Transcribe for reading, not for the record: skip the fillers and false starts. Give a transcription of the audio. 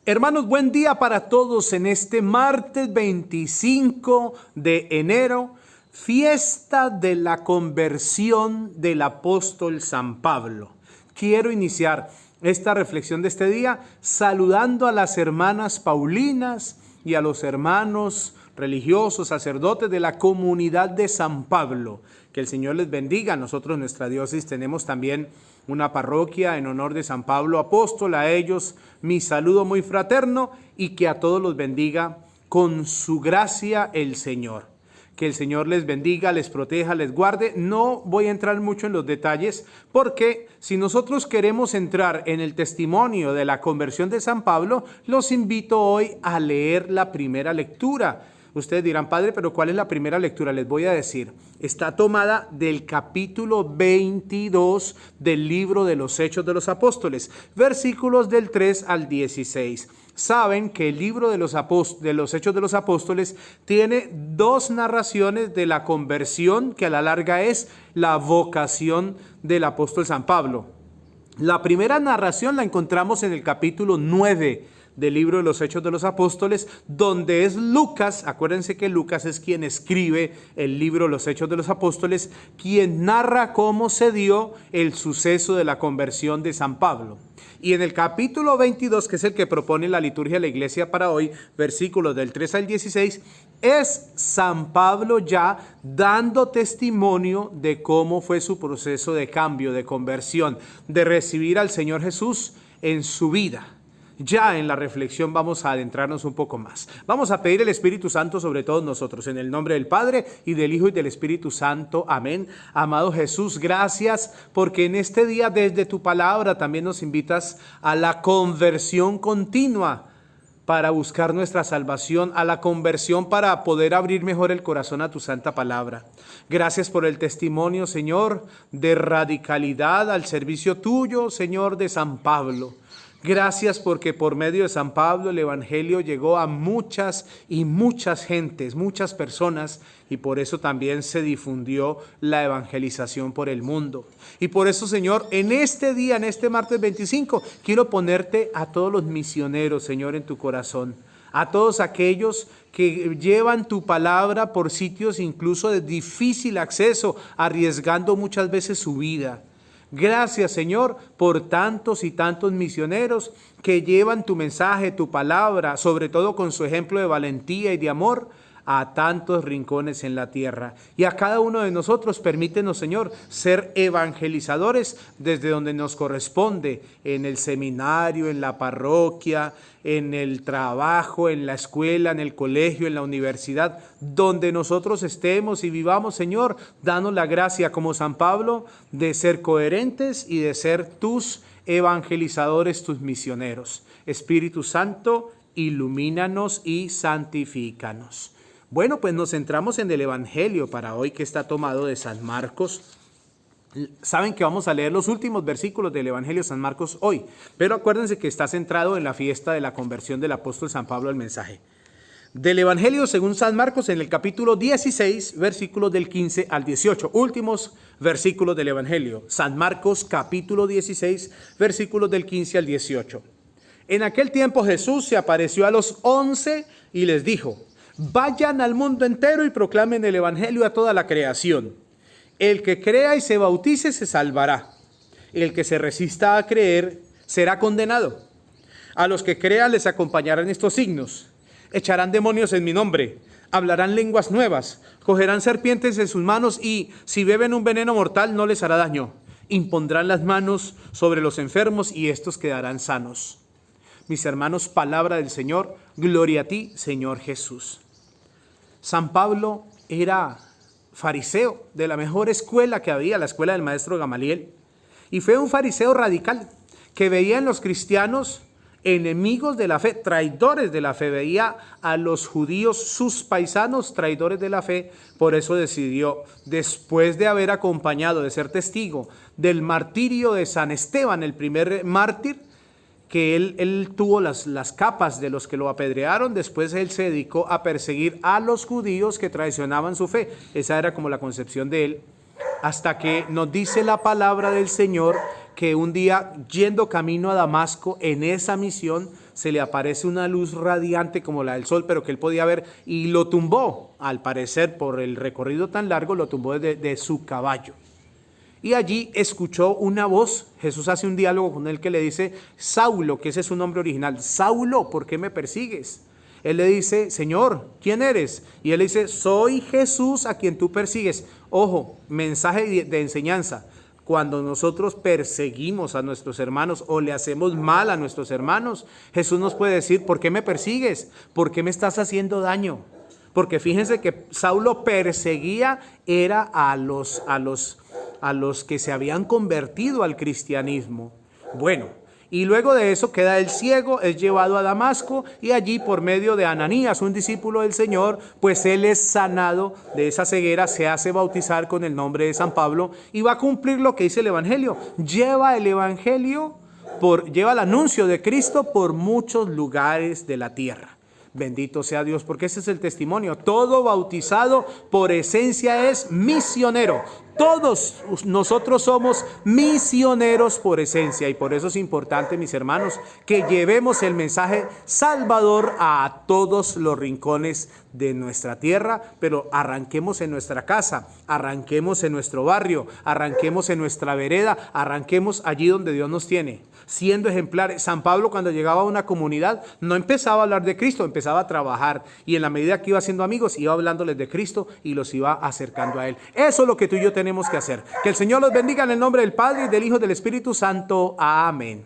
Hermanos, buen día para todos en este martes 25 de enero, fiesta de la conversión del apóstol San Pablo. Quiero iniciar esta reflexión de este día saludando a las hermanas paulinas y a los hermanos religiosos, sacerdotes de la comunidad de San Pablo. Que el Señor les bendiga. Nosotros en nuestra diócesis tenemos también una parroquia en honor de San Pablo Apóstol. A ellos mi saludo muy fraterno y que a todos los bendiga con su gracia el Señor. Que el Señor les bendiga, les proteja, les guarde. No voy a entrar mucho en los detalles porque si nosotros queremos entrar en el testimonio de la conversión de San Pablo, los invito hoy a leer la primera lectura. Ustedes dirán, padre, pero ¿cuál es la primera lectura? Les voy a decir, está tomada del capítulo 22 del libro de los Hechos de los Apóstoles, versículos del 3 al 16. Saben que el libro de los Hechos de los Apóstoles tiene dos narraciones de la conversión, que a la larga es la vocación del apóstol San Pablo. La primera narración la encontramos en el capítulo 9 del libro de los Hechos de los Apóstoles, donde es Lucas. Acuérdense que Lucas es quien escribe el libro de los Hechos de los Apóstoles, quien narra cómo se dio el suceso de la conversión de San Pablo. Y en el capítulo 22, que es el que propone la liturgia de la iglesia para hoy, versículos del 3 al 16, es San Pablo ya dando testimonio de cómo fue su proceso de cambio, de conversión, de recibir al Señor Jesús en su vida. Ya en la reflexión vamos a adentrarnos un poco más. Vamos a pedir el Espíritu Santo sobre todos nosotros, en el nombre del Padre y del Hijo y del Espíritu Santo. Amén. Amado Jesús, gracias porque en este día desde tu palabra también nos invitas a la conversión continua para buscar nuestra salvación, a la conversión para poder abrir mejor el corazón a tu santa palabra. Gracias por el testimonio, Señor, de radicalidad al servicio tuyo, Señor, de San Pablo. Gracias porque por medio de San Pablo el Evangelio llegó a muchas y muchas gentes, muchas personas, y por eso también se difundió la evangelización por el mundo. Y por eso, Señor, en este día, en este martes 25, quiero ponerte a todos los misioneros, Señor, en tu corazón. A todos aquellos que llevan tu palabra por sitios incluso de difícil acceso, arriesgando muchas veces su vida. Gracias, Señor, por tantos y tantos misioneros que llevan tu mensaje, tu palabra, sobre todo con su ejemplo de valentía y de amor, a tantos rincones en la tierra. Y a cada uno de nosotros, permítenos, Señor, ser evangelizadores desde donde nos corresponde, en el seminario, en la parroquia, en el trabajo, en la escuela, en el colegio, en la universidad, donde nosotros estemos y vivamos, Señor, danos la gracia como San Pablo de ser coherentes y de ser tus evangelizadores, tus misioneros. Espíritu Santo, ilumínanos y santifícanos. Bueno, pues nos centramos en el Evangelio para hoy, que está tomado de San Marcos. Saben que vamos a leer los últimos versículos del Evangelio de San Marcos hoy, pero acuérdense que está centrado en la fiesta de la conversión del apóstol San Pablo al mensaje. Del Evangelio según San Marcos, en el capítulo 16, versículos del 15 al 18, últimos versículos del Evangelio. San Marcos, capítulo 16, versículos del 15 al 18. En aquel tiempo Jesús se apareció a los 11 y les dijo: vayan al mundo entero y proclamen el Evangelio a toda la creación. El que crea y se bautice se salvará. El que se resista a creer será condenado. A los que crean les acompañarán estos signos: echarán demonios en mi nombre, hablarán lenguas nuevas, cogerán serpientes en sus manos y si beben un veneno mortal no les hará daño. Impondrán las manos sobre los enfermos y estos quedarán sanos. Mis hermanos, palabra del Señor, gloria a ti, Señor Jesús. San Pablo era fariseo de la mejor escuela que había, la escuela del maestro Gamaliel, y fue un fariseo radical que veía en los cristianos enemigos de la fe, traidores de la fe, veía a los judíos, sus paisanos, traidores de la fe. Por eso decidió, después de haber acompañado, de ser testigo del martirio de San Esteban, el primer mártir, que él tuvo las capas de los que lo apedrearon. Después él se dedicó a perseguir a los judíos que traicionaban su fe. Esa era como la concepción de él, hasta que nos dice la palabra del Señor que un día, yendo camino a Damasco, en esa misión, se le aparece una luz radiante como la del sol, pero que él podía ver, y lo tumbó, al parecer por el recorrido tan largo, lo tumbó de su caballo. Y allí escuchó una voz. Jesús hace un diálogo con él que le dice, Saulo, que ese es su nombre original. Saulo, ¿por qué me persigues? Él le dice, Señor, ¿quién eres? Y él le dice, soy Jesús a quien tú persigues. Ojo, mensaje de enseñanza. Cuando nosotros perseguimos a nuestros hermanos o le hacemos mal a nuestros hermanos, Jesús nos puede decir, ¿por qué me persigues? ¿Por qué me estás haciendo daño? Porque fíjense que Saulo perseguía era a los que se habían convertido al cristianismo. Bueno, y luego de eso queda el ciego, es llevado a Damasco y allí por medio de Ananías, un discípulo del Señor, pues él es sanado de esa ceguera, se hace bautizar con el nombre de San Pablo y va a cumplir lo que dice el Evangelio. Lleva el Evangelio, lleva el anuncio de Cristo por muchos lugares de la tierra. Bendito sea Dios, porque ese es el testimonio. Todo bautizado por esencia es misionero. Todos nosotros somos misioneros por esencia y por eso es importante, mis hermanos, que llevemos el mensaje salvador a todos los rincones de nuestra tierra, pero arranquemos en nuestra casa, arranquemos en nuestro barrio, arranquemos en nuestra vereda, arranquemos allí donde Dios nos tiene, siendo ejemplares. San Pablo, cuando llegaba a una comunidad, no empezaba a hablar de Cristo, empezaba a trabajar y en la medida que iba haciendo amigos, iba hablándoles de Cristo y los iba acercando a Él. Eso es lo que tú y yo tenemos que hacer. Que el Señor los bendiga en el nombre del Padre, y del Hijo y del Espíritu Santo. Amén.